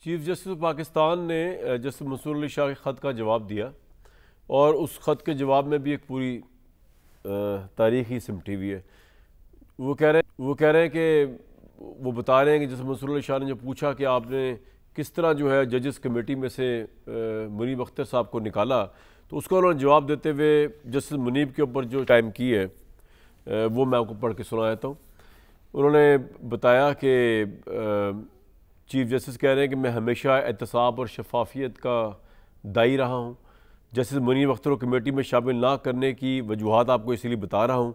Chief justice Pakistan ने justice Mansoor Ali Shah के ख़त का जवाब दिया और उस ख़त के जवाब में भी एक पूरी तारीख ही सिमटी हुई है। वो कह रहे हैं कि वो बता रहे हैं कि जस्टिस मंसूर अली शाह ने जो पूछा कि आपने किस तरह जो है जजेस कमेटी में से मुनीब अख्तर साहब को निकाला, तो उसका उन्होंने जवाब देते हुए जस्टिस मुनीब के ऊपर जो टाइम की है वो मैं आपको पढ़ के सुना देता हूँ। उन्होंने बताया कि चीफ जस्टिस कह रहे हैं कि मैं हमेशा एहतसाब और शफाफियत का दाई रहा हूँ। जस्टिस मुनीब अख्तर को कमेटी में शामिल ना करने की वजूहत आपको इसीलिए बता रहा हूँ।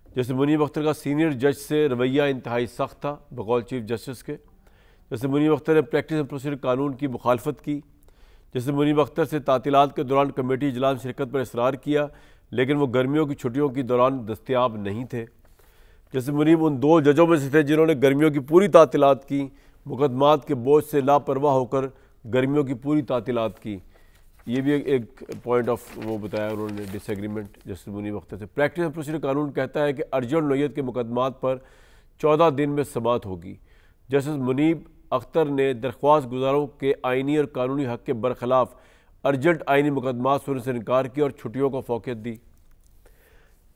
जस्टिस मुनीब अख्तर का सीनियर जज से रवैया इंतहाई सख्त था बकौल चीफ जस्टिस के। जस्टिस मुनीब अख्तर ने प्रैक्टिस एंड प्रोसीजर कानून की मुखालफत की। जस्टिस मुनीब अख्तर से तातीलात के दौरान कमेटी इजलास में शिरकत पर इसरार किया, लेकिन वो गर्मियों की छुट्टियों के दौरान दस्तयाब नहीं थे। जस्टिस मुनीब उन दो जजों में से थे जिन्होंने गर्मियों की पूरी तातीलात की, मुकदमात के बोझ से लापरवाह होकर गर्मियों की पूरी तातीलात की। ये भी एक पॉइंट ऑफ वो बताया उन्होंने डिसएग्रीमेंट जस्टिस मुनीब अख्तर से। प्रैक्टिस एंड प्रोसीजर कानून कहता है कि अर्जेंट नोयत के मुकदमात पर 14 दिन में समाअत होगी। जस्टिस मुनीब अख्तर ने दरख्वास्त गुजारों के आइनी और कानूनी हक़ के बरखिलाफ अर्जेंट आइनी मुकदमात सुनने से इनकार किया और छुट्टियों को फौकियत दी।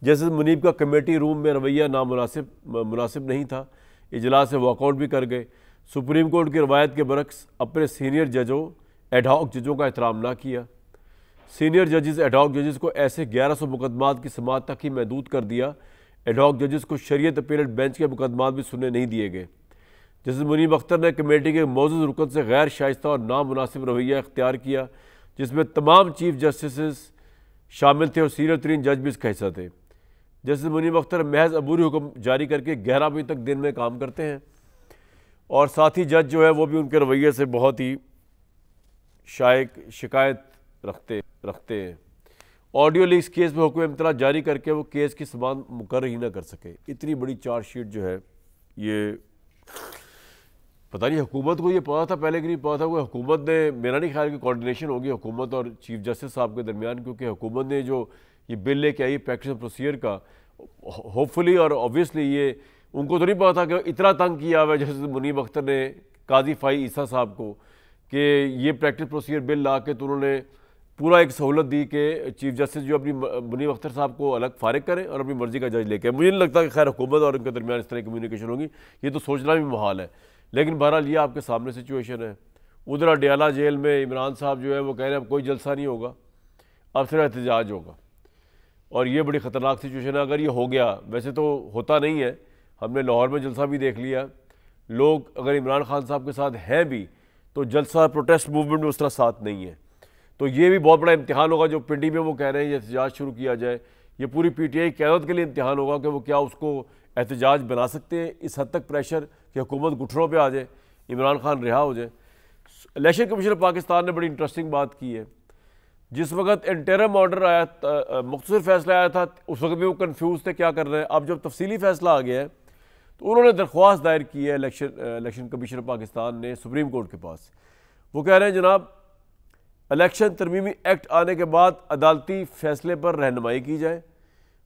जस्टिस मुनीब का कमेटी रूम में रवैया मुनासिब नहीं था, इजलास से वॉकआउट भी कर गए। सुप्रीम कोर्ट की रवायत के बरक्स अपने सीनियर जजों एडहॉक जजों का एहतराम ना किया। सीनियर जजेस एडहॉक जजेस को ऐसे 1100 मुकदमात की समाअत तक ही महदूद कर दिया। एडहॉक जजेस को शरीयत अपीलेट बेंच के मुकदमात भी सुनने नहीं दिए गए। जस्टिस मुनीब अख्तर ने कमेटी के मौजूद रुकन से गैर शाइस्ता और नामुनासिब रवैया इख्तियार किया, जिसमें तमाम चीफ जस्टिस शामिल थे और सीनियर तरीन जज भी इसका हिस्सा थे। जस्टिस मुनीब अख्तर महज अबूरी हुक्म जारी करके 11 बजे तक दिन में काम करते हैं और साथ ही जज जो है वो भी उनके रवैये से बहुत ही शिकायत रखते हैं। ऑडियो लीक्स केस में हुक्म इम्तला जारी करके वो केस की समाअत मुकर्रर ही ना कर सके। इतनी बड़ी चार्जशीट जो है, ये पता नहीं हुकूमत को ये पता था पहले कि नहीं पता था। कोई हुकूमत ने, मेरा नहीं ख्याल कि कोऑर्डिनेशन होगी हुकूमत और चीफ जस्टिस साहब के दरमियान, क्योंकि हुकूमत ने जो ये बिल लेके आई प्रैक्टिस एंड प्रोसीजर का, होपफुली और ऑब्वियसली ये उनको तो नहीं पता था कि इतना तंग किया हुआ जस्टिस मुनीब अख्तर ने काजी फ़ाई ईसा साहब को कि ये प्रैक्टिस प्रोसीजर बिल ला के तो उन्होंने पूरा एक सहूलत दी कि चीफ जस्टिस जो अपनी मुनीब अख्तर साहब को अलग फारिग करें और अपनी मर्ज़ी का जज लेके। मुझे नहीं लगता कि खैर हुकूमत और उनके दरमियान इस तरह की कम्युनिकेशन होगी, ये तो सोचना भी मुहाल है। लेकिन बहरहाल ये आपके सामने सिचुएशन है। उधर अडियाला जेल में इमरान साहब जो है वो कह रहे हैं अब कोई जलसा नहीं होगा, अब सिर्फ एहतजाज होगा, और ये बड़ी ख़तरनाक सिचुएशन है अगर ये हो गया। वैसे तो होता नहीं है, हमने लाहौर में जलसा भी देख लिया। लोग अगर इमरान खान साहब के साथ हैं भी तो जलसा प्रोटेस्ट मूवमेंट में उस तरह साथ नहीं है। तो ये भी बहुत बड़ा इम्तिहान होगा जो पिंडी में वो कह रहे हैं ये एहतजाज शुरू किया जाए। ये पूरी पीटीआई क़यादत के लिए इम्तिहान होगा कि वो क्या उसको एहतजाज बना सकते हैं। इस हद तक प्रेशर कि हुकूमत घुटनों पे आ जाए, इमरान खान रिहा हो जाए। इलेक्शन कमीशन पाकिस्तान ने बड़ी इंटरेस्टिंग बात की है। जिस वक्त इंटरिम ऑर्डर आया, मुख्तसर फैसला आया था, उस वक्त भी वो कन्फ्यूज़ थे क्या कर रहे हैं। अब जब तफसीली फैसला आ गया है तो उन्होंने दरख्वास्त दायर की है इलेक्शन कमीशन पाकिस्तान ने सुप्रीम कोर्ट के पास। वो कह रहे हैं जनाब इलेक्शन तरमीमी एक्ट आने के बाद अदालती फ़ैसले पर रहनुमाई की जाए।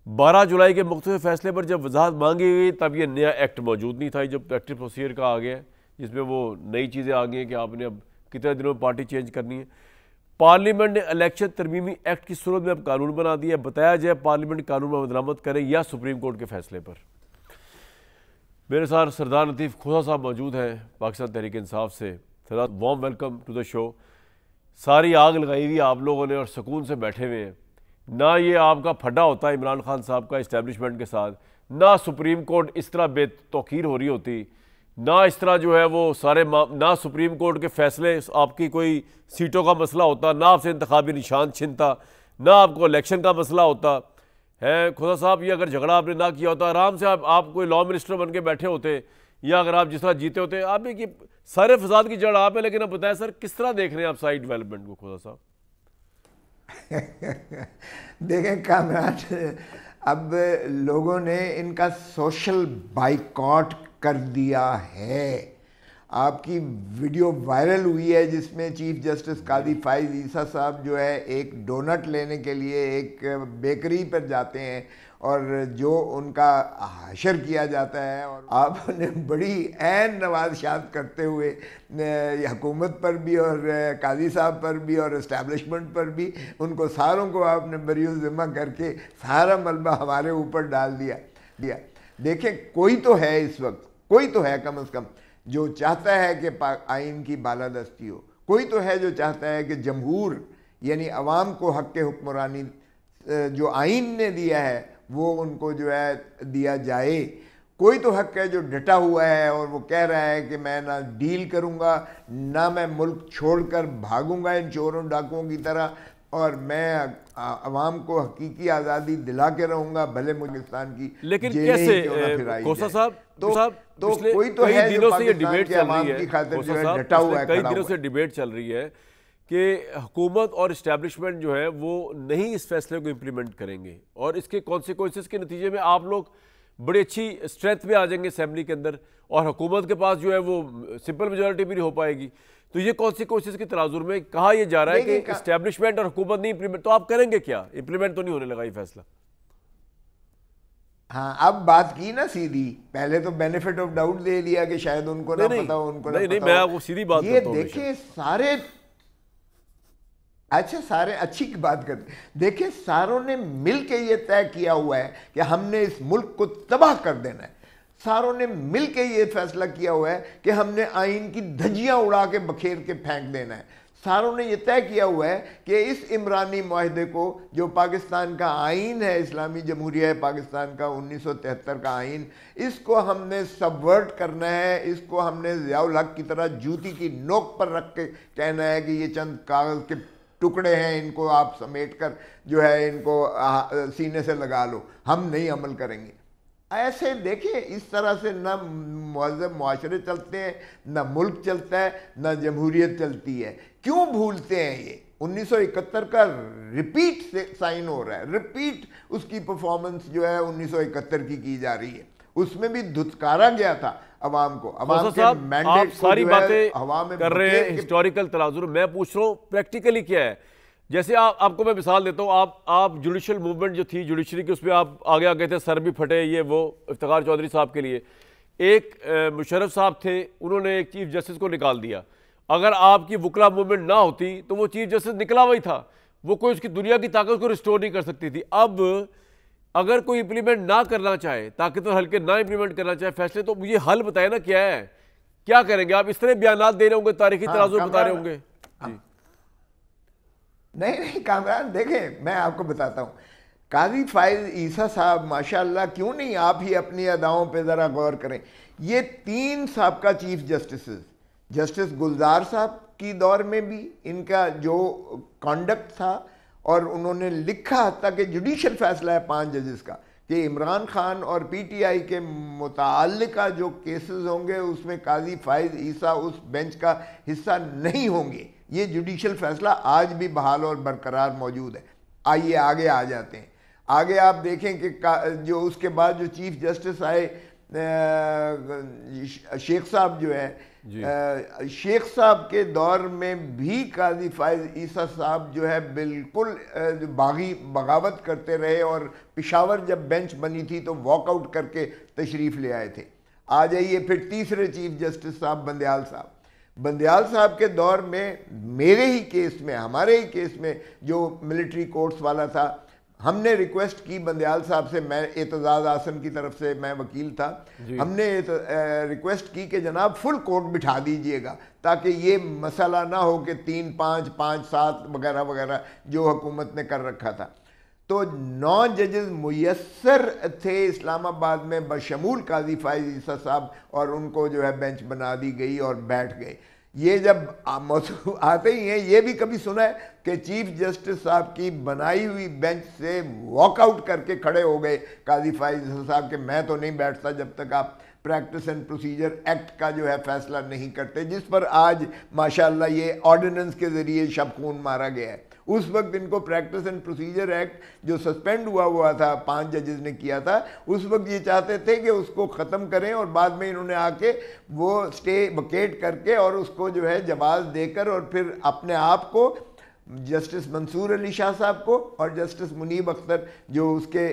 12 जुलाई के मुख्तलिफ फैसले पर जब वजाहत मांगी गई तब ये नया एक्ट मौजूद नहीं था जो प्रैक्टिस प्रोसीजर का आ गया है, जिसमें वो नई चीज़ें आ गई हैं कि आपने अब कितने दिनों में पार्टी चेंज करनी है। पार्लियामेंट ने इलेक्शन तरमीमी एक्ट की सूरत में अब कानून बना दिया। बताया जाए पार्लियामेंट कानून में बदलामत करे या सुप्रीम कोर्ट के फैसले पर। मेरे साथ सरदार लतीफ़ खोसा साहब मौजूद हैं पाकिस्तान तहरीक इंसाफ से। Sardar, warm welcome to the show. सारी आग लगाई हुई आप लोगों ने और सुकून से बैठे हुए हैं। ना ये आपका फड्डा होता है इमरान खान साहब का इस्टेब्लिशमेंट के साथ, ना सुप्रीम कोर्ट इस तरह बेतौकीर हो रही होती, ना इस तरह जो है वो सारे ना सुप्रीम कोर्ट के फैसले आपकी कोई सीटों का मसला होता, ना आपसे इंतखाबी निशान छिनता, ना आपको इलेक्शन का मसला होता है। खुदा साहब, ये अगर झगड़ा आपने ना किया होता आराम से आप कोई लॉ मिनिस्टर बन के बैठे होते, या अगर आप जिस तरह जीते होते। आप भी कि सारे फसाद की जड़ आप है, लेकिन अब बताएं सर किस तरह देख रहे हैं आप साइड डेवलपमेंट को खुदा साहब? देखें कामरान, अब लोगों ने इनका सोशल बाइकॉट कर दिया है आपकी वीडियो वायरल हुई है जिसमें चीफ जस्टिस कादी फाइज ईसा साहब जो है एक डोनट लेने के लिए एक बेकरी पर जाते हैं और जो उनका हशर किया जाता है, और आपने बड़ी ऐन नवाज़शात करते हुए हुकूमत पर भी और काजी साहब पर भी और इस्टेब्लिशमेंट पर भी उनको सारों को आपने बरीउल ज़िम्मा करके सारा मलबा हमारे ऊपर डाल दिया। देखें, कोई तो है इस वक्त, कोई तो है कम से कम जो चाहता है कि आइन की बालादस्ती हो, कोई तो है जो चाहता है कि जमहूर यानी अवाम को हक़ हुक्मरानी जो आइन ने दिया है वो उनको जो है दिया जाए। कोई तो हक है जो डटा हुआ है और वो कह रहा है कि मैं ना डील करूँगा, ना मैं मुल्क छोड़कर भागूंगा इन चोरों डाकुओं की तरह, और मैं अवाम को हकीकी आज़ादी दिला के रहूँगा भले पाकिस्तान की। लेकिन कैसे कोसा साहब तो कोई तो है जो पाकिस्तान के अवाम की खातिर जो है डटा हुआ है, कई दिनों से डिबेट चल रही है कि हुकूमत और इस्टेब्लिशमेंट जो है वो नहीं इस फैसले को इम्प्लीमेंट करेंगे और इसके कॉन्सिक्वेंसेस के नतीजे में आप लोग बड़ी अच्छी स्ट्रेंथ में आ जाएंगे असेंबली के अंदर और हुकूमत के पास जो है वो सिंपल मेजॉरिटी भी नहीं हो पाएगी। तो ये कॉन्सिक्वेंसेस के तराजुर में कहा यह जा रहा है कि इस्टेब्लिशमेंट और हुकूमत नहीं इम्प्लीमेंट, तो आप करेंगे क्या? इम्प्लीमेंट तो नहीं होने लगा ये फैसला। हाँ, अब बात की ना सीधी, पहले तो बेनिफिट ऑफ डाउट दे दिया कि शायद उनको ना पता हो, उनको ना नहीं, मैं आपको सीधी बात ये देखिए सारे सारे अच्छी की बात करते, देखिए सारों ने मिल के ये तय किया हुआ है कि हमने इस मुल्क को तबाह कर देना है। सारों ने मिल के ये फैसला किया हुआ है कि हमने आइन की धज्जियां उड़ा के बखेर के फेंक देना है। सारों ने यह तय किया हुआ है कि इस इमरानी मुआहदे को, जो पाकिस्तान का आइन है, इस्लामी जमहूरिया पाकिस्तान का 1973 का आइन, इसको हमने सबवर्ट करना है। इसको हमने ज़ियाउल हक की तरह जूती की नोक पर रख के कहना है कि ये चंद कागज़ के टुकड़े हैं, इनको आप समेट कर जो है इनको सीने से लगा लो, हम नहीं अमल करेंगे। ऐसे देखिए, इस तरह से ना मुहज़्ज़ब मुआशरे चलते हैं, ना मुल्क चलता है, ना जमहूरियत चलती है। क्यों भूलते हैं ये? 1971 का रिपीट से साइन हो रहा है, रिपीट उसकी परफॉर्मेंस जो है 1971 की जा रही है। उसमें भी धुतकारा गया था अवाम को, अवाम के मैंडेट को सारी बातें हवा में कर रहे हैं हिस्टोरिकल तराजुर। मैं पूछ रहा हूँ प्रैक्टिकली क्या है। जैसे आपको मैं मिसाल देता हूँ, आप जुडिशल मूवमेंट जो थी जुडिशरी की, उसमें आप आगे आ गए थे, सर भी फटे ये वो इफ्तिखार चौधरी साहब के लिए। एक मुशर्रफ साहब थे, उन्होंने एक चीफ जस्टिस को निकाल दिया। अगर आपकी वकला मूवमेंट ना होती तो वो चीफ जस्टिस निकला हुआ ही था, वो कोई उसकी दुनिया की ताकत को रिस्टोर नहीं कर सकती थी। अब अगर कोई इंप्लीमेंट ना करना चाहे, ताकतवर हल्के ना इंप्लीमेंट करना चाहे फैसले, तो मुझे हल बताए ना क्या है, क्या करेंगे आप? इस तरह बयानात दे रहे होंगे, तारीखी तराजू बता रहे होंगे। नहीं कामरान, देखें मैं आपको बताता हूँ, काजी फाइज ईसा साहब माशाल्लाह, क्यों नहीं आप ही अपनी अदाओं पे ज़रा गौर करें। ये 3 साबका चीफ जस्टिस, जस्टिस गुलजार साहब की दौर में भी इनका जो कॉन्डक्ट था, और उन्होंने लिखा ताकि जुडिशल फैसला है 5 जजेस का कि इमरान खान और पीटीआई के मुताल्लिका जो केसेस होंगे उसमें काजी फाइज ईसा उस बेंच का हिस्सा नहीं होंगे। ये जुडिशल फैसला आज भी बहाल और बरकरार मौजूद है। आइए आगे आ जाते हैं। आगे आप देखें कि जो उसके बाद जो चीफ जस्टिस आए शेख साहब जो है, शेख साहब के दौर में भी काजी फाइज ईसा साहब जो है बिल्कुल बगावत करते रहे, और पेशावर जब बेंच बनी थी तो वॉकआउट करके तशरीफ़ ले आए थे। आ जाइए फिर तीसरे चीफ जस्टिस साहब बंदयाल साहब। बंदयाल साहब के दौर में मेरे ही केस में, हमारे ही केस में जो मिलिट्री कोर्ट्स वाला था, हमने रिक्वेस्ट की बंदयाल साहब से, मैं एतजाज़ आसन की तरफ से मैं वकील था, हमने रिक्वेस्ट की कि जनाब फुल कोर्ट बिठा दीजिएगा ताकि ये मसला ना हो कि 3, 5, 5, 7 वगैरह वगैरह जो हुकूमत ने कर रखा था। तो 9 जजेस मुयस्सर थे इस्लामाबाद में बशमूल काजी फाइज ईसा साहब, और उनको जो है बेंच बना दी गई और बैठ गए। ये जब मौजूद आते ही हैं, ये भी कभी सुना है कि चीफ जस्टिस साहब की बनाई हुई बेंच से वॉकआउट करके खड़े हो गए काजी फाइज साहब के मैं तो नहीं बैठता जब तक आप प्रैक्टिस एंड प्रोसीजर एक्ट का जो है फैसला नहीं करते, जिस पर आज माशाल्लाह ये ऑर्डिनेंस के ज़रिए शब खून मारा गया है। उस वक्त इनको प्रैक्टिस एंड प्रोसीजर एक्ट जो सस्पेंड हुआ था 5 जजेस ने किया था, उस वक्त ये चाहते थे कि उसको ख़त्म करें, और बाद में इन्होंने आके वो स्टे वकेट करके और उसको जो है जवाब देकर और फिर अपने आप को जस्टिस मंसूर अली शाह साहब को और जस्टिस मुनीब अख्तर जो उसके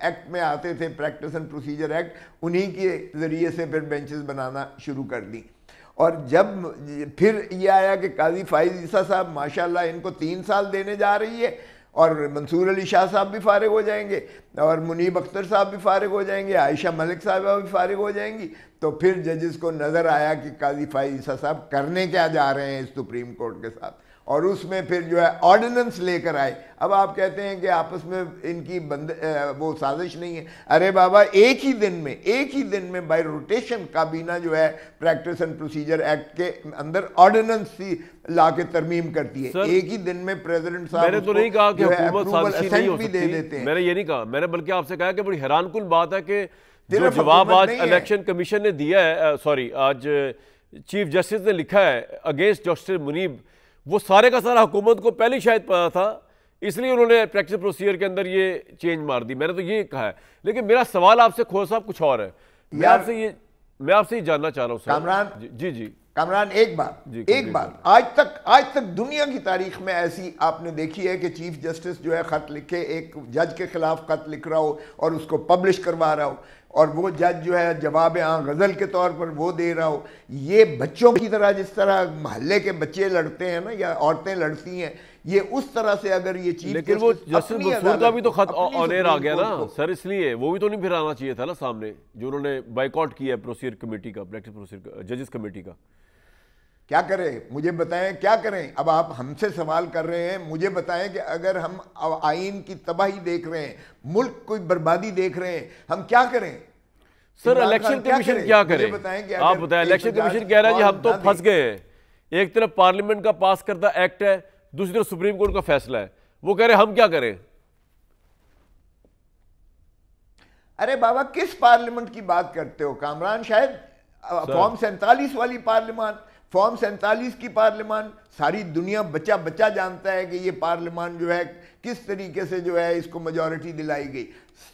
एक्ट में आते थे, प्रैक्टिस एंड प्रोसीजर एक्ट, उन्हीं के ज़रिए से फिर बेंचेस बनाना शुरू कर दी। और जब फिर ये आया कि काजी फाइज ईसा साहब माशाल्लाह इनको 3 साल देने जा रही है, और मंसूर अली शाह साहब भी फारिग हो जाएंगे और मुनीब अख्तर साहब भी फारिग हो जाएंगे, आयशा मलिक साहबा भी फारिग हो जाएंगी। तो फिर जजेस को नज़र आया कि काजी फाइज ईसा साहब करने क्या जा रहे हैं इस सुप्रीम कोर्ट के साथ, और उसमें फिर जो है ऑर्डिनेंस लेकर आए। अब आप कहते हैं कि आपस में इनकी वो साजिश नहीं है। अरे बाबा, एक ही दिन में बाय रोटेशन काबीना जो है प्रैक्टिस एंड प्रोसीजर एक्ट के अंदर ऑर्डिनेंस सी ला के तरमीम करती है। एक ही दिन में प्रेसिडेंट साहब मैंने तो नहीं कहा कि हुकूमत साजिशी नहीं हो भी दे देते हैं। मैंने ये नहीं कहा, मैंने बल्कि आपसे कहा कि बड़ी हैरानकुन बात है कि जो जवाब आज इलेक्शन कमीशन ने दिया है, आज चीफ जस्टिस ने लिखा है अगेंस्ट जस्टिस मुनीब, वो सारे का सारा हुकूमत को पहले शायद पता था, इसलिए उन्होंने प्रैक्टिस प्रोसीजर के अंदर ये चेंज मार दी। मैंने तो ये कहा है, लेकिन मेरा सवाल आपसे खोर साहब कुछ और है। मैं आपसे ये जानना चाह रहा हूँ कामरान जी कामरान, एक बात आज तक दुनिया की तारीख में ऐसी आपने देखी है कि चीफ जस्टिस जो है खत लिखे, एक जज के खिलाफ खत लिख रहा हो और उसको पब्लिश करवा रहा हो, और वो जज जो है जवाब गज़ल के तौर पर वो दे रहा हो। ये बच्चों की तरह, जिस तरह मोहल्ले के बच्चे लड़ते हैं ना या औरतें लड़ती हैं, ये उस तरह से अगर ये चीज, लेकिन वो जस्टिस मंसूर का भी तो खत ऑन एयर आ गया ना सर, इसलिए वो भी तो नहीं फिर आना चाहिए था ना सामने, जो उन्होंने बाइकआउट किया है प्रोसीजर कमेटी का, प्रैक्टिस प्रोसीजर जजेस कमेटी का। क्या करें, मुझे बताएं क्या करें। अब आप हमसे सवाल कर रहे हैं, मुझे बताएं कि अगर हम आइन की तबाही देख रहे हैं, मुल्क की बर्बादी देख रहे हैं, हम क्या करें? सर इलेक्शन कमीशन क्या करे? आप बताएं। इलेक्शन कमीशन कह रहा है जी हम तो फंस गए हैं, एक तरफ पार्लियामेंट का पास करदा एक्ट है, दूसरी तरफ सुप्रीम कोर्ट का फैसला है, वो कह रहे हम क्या करें? अरे बाबा, किस पार्लियामेंट की बात करते हो कामरान? शायद फॉर्म 47 वाली पार्लियामान, फॉर्म 47 की पार्लियामान। सारी दुनिया बच्चा बच्चा जानता है कि ये पार्लियामान जो है किस तरीके से जो है इसको मेजॉरिटी दिलाई गई।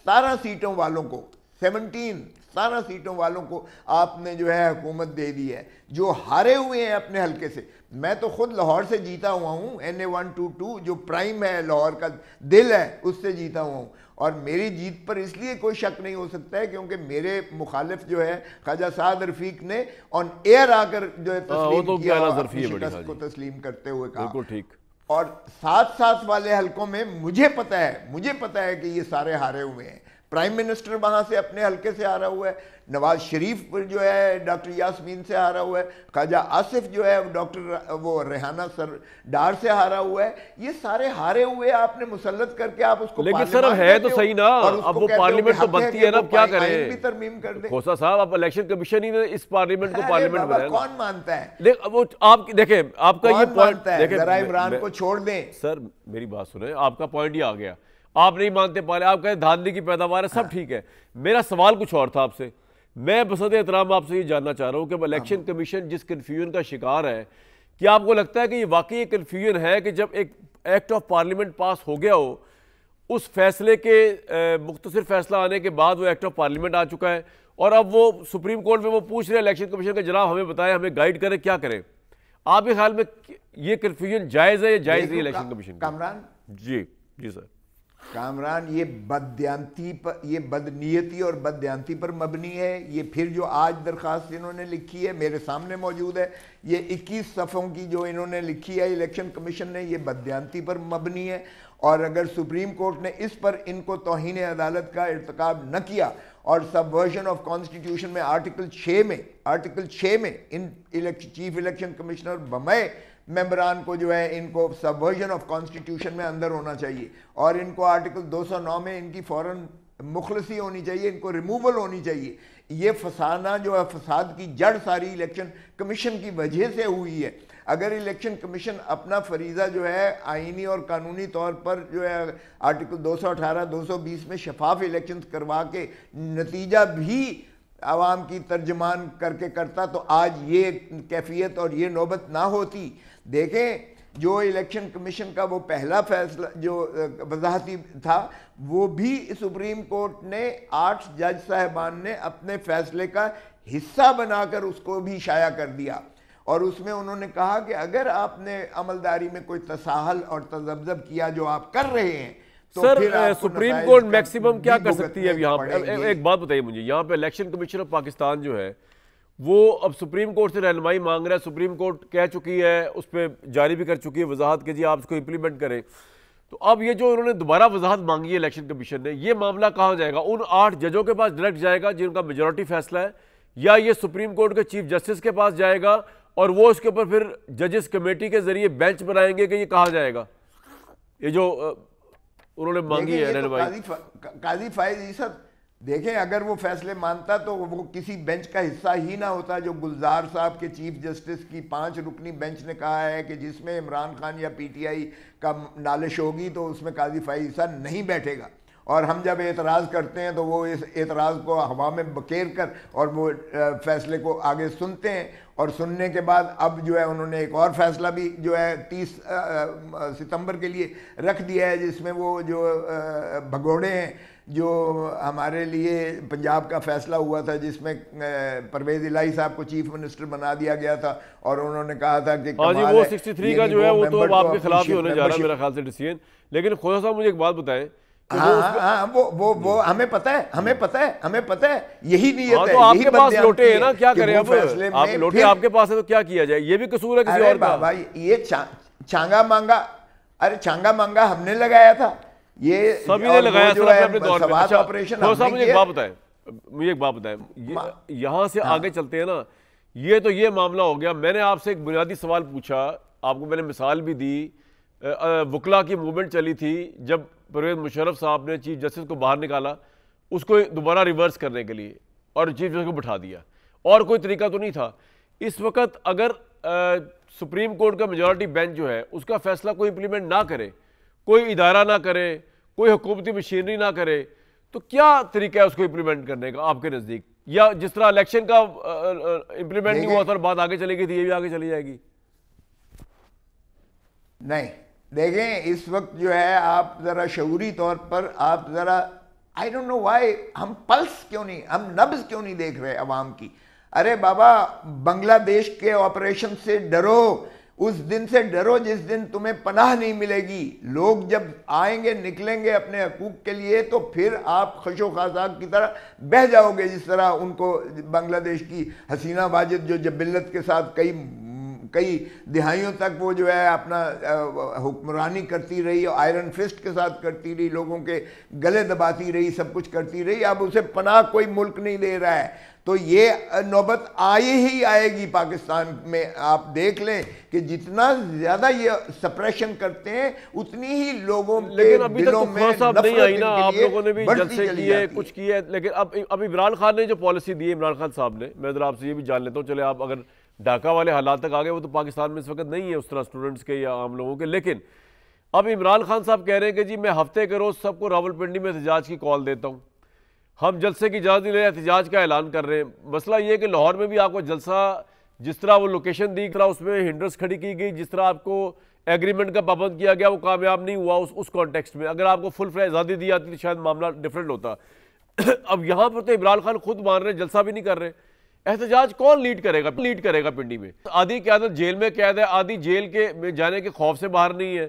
17 सीटों वालों को 17 सीटों वालों को आपने जो है हुकूमत दे दी है, जो हारे हुए हैं अपने हल्के से। मैं तो खुद लाहौर से जीता हुआ हूँ, NA 122 जो प्राइम है, लाहौर का दिल है, उससे जीता हुआ हूँ। और मेरी जीत पर इसलिए कोई शक नहीं हो सकता है क्योंकि मेरे मुखालिफ जो है ख्वाजा साद रफीक ने ऑन एयर आकर जो है तस्लीम किया, शिकस्त को तस्लीम करते हुए कहा। बिल्कुल ठीक। और 7 वाले हलकों में मुझे पता है कि ये सारे हारे हुए हैं। प्राइम मिनिस्टर वहां से अपने हल्के से हारा हुआ है, नवाज शरीफ जो है डॉक्टर यास्मीन से हारा हुआ है, ख्वाजा आसिफ जो है डॉक्टर वो रेहाना सरदार से हारा हुआ है। ये सारे हारे हुए आपने मुसल्लत करके आप उसको, लेकिन सर है तो सही ना, अब वो पार्लियामेंट तो बनती है ना, क्या करें? भी तरमीम कर दे खोसा साहब, आप इलेक्शन कमीशन ही ने इस पार्लियामेंट को पार्लियामेंट बनाया, कौन मानता है? लेकिन वो आप देखें, आपका ये पॉइंट देखें, जरा इमरान को छोड़ दें। सर मेरी बात सुने, आपका पॉइंट ही आ गया, आप नहीं मानते पहले, आप कहते धांधली की पैदावार है, सब ठीक है। मेरा सवाल कुछ और था आपसे। मैं बसत एहतराम आपसे ये जानना चाह रहा हूँ कि इलेक्शन कमीशन जिस कन्फ्यूजन का शिकार है, क्या आपको लगता है कि ये वाकई कन्फ्यूजन है कि जब एक एक्ट ऑफ पार्लियामेंट पास हो गया हो, उस फैसले के मुख्तसर फैसला आने के बाद वो एक्ट ऑफ पार्लियामेंट आ चुका है और अब वो सुप्रीम कोर्ट में वो पूछ रहे हैं इलेक्शन कमीशन का, जनाब हमें बताएं, हमें गाइड करें, क्या करें? आपके ख्याल में ये कन्फ्यूजन जायज़ है या जायज़ नहीं इलेक्शन कमीशन? कामरान जी सर। कामरान, ये बदयांती पर, ये बदनीयती और बदयांती पर मबनी है। ये फिर जो आज दरख्वास्त इन्होंने लिखी है मेरे सामने मौजूद है, ये 21 सफ़ों की जो इन्होंने लिखी है इलेक्शन कमीशन ने, ये बदयांती पर मबनी है। और अगर सुप्रीम कोर्ट ने इस पर इनको तौहीन अदालत का इर्तिकाब न किया और सबवर्जन ऑफ कॉन्स्टिट्यूशन में आर्टिकल 6 में इन चीफ इलेक्शन कमिश्नर बमए मेंबरान को जो है इनको सबवर्जन ऑफ कॉन्स्टिट्यूशन में अंदर होना चाहिए और इनको आर्टिकल 209 में इनकी फौरन मुखलसी होनी चाहिए, इनको रिमूवल होनी चाहिए। ये फसाना जो है, फसाद की जड़ सारी इलेक्शन कमीशन की वजह से हुई है। अगर इलेक्शन कमीशन अपना फरीज़ा जो है आईनी और कानूनी तौर पर जो है आर्टिकल 218, 220 में शफाफ इलेक्शन करवा के नतीजा भी आवाम की तर्जमान करके करता तो आज ये कैफियत और ये नौबत ना होती। देखें, जो इलेक्शन कमीशन का वो पहला फैसला जो वजाहती था, वो भी सुप्रीम कोर्ट ने 8 जज साहिबान ने अपने फैसले का हिस्सा बनाकर उसको भी शाया कर दिया। और उसमें उन्होंने कहा कि अगर आपने अमलदारी में कोई तसाहल और तजब्जब किया जो आप कर रहे हैं, तो सर सुप्रीम कोर्ट मैक्सिमम क्या कर सकती है अब यहाँ पे? एक बात बताइए मुझे, यहाँ पे इलेक्शन कमीशन ऑफ पाकिस्तान जो है वो अब सुप्रीम कोर्ट से रहनुमाई मांग रहा है। सुप्रीम कोर्ट कह चुकी है, उस पर जारी भी कर चुकी है वजाहत के जी आप इसको इम्प्लीमेंट करें। तो अब ये जो उन्होंने दोबारा वजाहत मांगी है इलेक्शन कमीशन ने, ये मामला कहाँ जाएगा? उन 8 जजों के पास डायरेक्ट जाएगा जिनका मेजोरिटी फैसला है, या ये सुप्रीम कोर्ट के चीफ जस्टिस के पास जाएगा और वो इसके ऊपर फिर जजेस कमेटी के जरिए बेंच बनाएंगे कि ये कहाँ जाएगा? ये जो उन्होंने मांगी है रहनुमाई। काजी फायज ईसा देखें, अगर वो फैसले मानता तो वो किसी बेंच का हिस्सा ही ना होता। जो गुलजार साहब के चीफ जस्टिस की 5 रुकनी बेंच ने कहा है कि जिसमें इमरान खान या पीटीआई का नालिश होगी तो उसमें काजी फायज ईसा नहीं बैठेगा। और हम जब एतराज़ करते हैं तो वो इस एतराज़ को हवा में बखेर कर और वो फैसले को आगे सुनते हैं। और सुनने के बाद अब जो है उन्होंने एक और फैसला भी जो है 30 सितंबर के लिए रख दिया है, जिसमें वो जो भगोड़े हैं जो हमारे लिए पंजाब का फैसला हुआ था, जिसमें परवेज़ इलाही साहब को चीफ मिनिस्टर बना दिया गया था और उन्होंने कहा था कि वो 63 का जो है वो तो अब आपके खिलाफ ही होने जा रहा है मेरा ख्याल से डिसीजन। लेकिन खुदा साहब मुझे एक बात बताएं, वो हमें पता है, हमें पता है यही नीयत है। तो आपके पास लोटे है ना, क्या करें अब? आप लोटे आपके पास है तो क्या किया जाए? ये भी कसूर है किसी और का? भाई ये छांगा मांगा, अरे छांगा मांगा हमने लगाया था, ये सभी ने लगाया सर अपने दौर पे। अच्छा ऑपरेशन मुझे एक बात बताएं, यहाँ से आगे चलते हैं ना। ये तो ये मामला हो गया। मैंने आपसे एक बुनियादी सवाल पूछा, आपको मैंने मिसाल भी दी। वकला की मूवमेंट चली थी जब परवेज़ मुशर्रफ साहब ने चीफ जस्टिस को बाहर निकाला उसको दोबारा रिवर्स करने के लिए और चीफ जस्टिस को बिठा दिया, और कोई तरीका तो नहीं था। इस वक्त अगर सुप्रीम कोर्ट का मेजॉरिटी बेंच जो है उसका फैसला कोई इंप्लीमेंट ना करे, कोई इदारा ना करे, कोई हुकूमती मशीनरी ना करे, तो क्या तरीका है उसको इंप्लीमेंट करने का आपके नज़दीक? या जिस तरह इलेक्शन का इंप्लीमेंट नहीं हुआ था और बात आगे चली गई थी, ये भी आगे चली जाएगी? नहीं, देखें इस वक्त जो है आप ज़रा शऊरी तौर पर आप ज़रा, आई डोंट नो व्हाई, हम पल्स क्यों नहीं, हम नब्ज़ क्यों नहीं देख रहे अवाम की? अरे बाबा, बांग्लादेश के ऑपरेशन से डरो, उस दिन से डरो जिस दिन तुम्हें पनाह नहीं मिलेगी। लोग जब आएंगे निकलेंगे अपने हकूक़ के लिए तो फिर आप खशो खासाक की तरह बह जाओगे, जिस तरह उनको बांग्लादेश की हसीना वाजिद जो जबिल्लत के साथ कई दिहाइयों तक वो जो है अपना हुक्मरानी करती रही, आयरन फिस्ट के साथ करती रही, लोगों के गले दबाती रही, सब कुछ करती रही। अब उसे पनाह कोई मुल्क नहीं दे रहा है, तो ये नौबत आई ही आएगी पाकिस्तान में। आप देख लें कि जितना ज़्यादा ये सप्रेशन करते हैं उतनी ही लोगों के दिलों में नफरत नहीं आई ना। आप लोगों ने भी जलसे किए, कुछ किए, लेकिन अब इमरान खान ने जो पॉलिसी दी है, इमरान खान साहब ने, मैं ज़रा आपसे ये भी जान लेता हूँ। चले आप अगर ढाका वाले हालात तक आ गए, वो तो पाकिस्तान में इस वक्त नहीं है उस तरह स्टूडेंट्स के या आम लोगों के, लेकिन अब इमरान खान साहब कह रहे हैं कि जी मैं हफ्ते के रोज़ सबको रावलपिंडी में एहतजाज की कॉल देता हूँ, हम जलसे की इजाज़त नहीं ले, एहतजाज का ऐलान कर रहे हैं। मसला ये है कि लाहौर में भी आपको जलसा जिस तरह वो लोकेशन दी, तरह उसमें हिंड्रेंस खड़ी की गई, जिस तरह आपको एग्रीमेंट का पाबंद किया गया, वो कामयाब नहीं हुआ उस कॉन्टेक्स्ट में। अगर आपको फुल फ्लैश आज़ादी दी जाती तो शायद मामला डिफरेंट होता। अब यहाँ पर तो इमरान खान खुद मान रहे हैं, जलसा भी नहीं कर रहे। एहतजाज कौन लीड करेगा पिंडी में? आधी क़यादत जेल में कैद है, आधी जेल के में जाने के खौफ से बाहर नहीं है।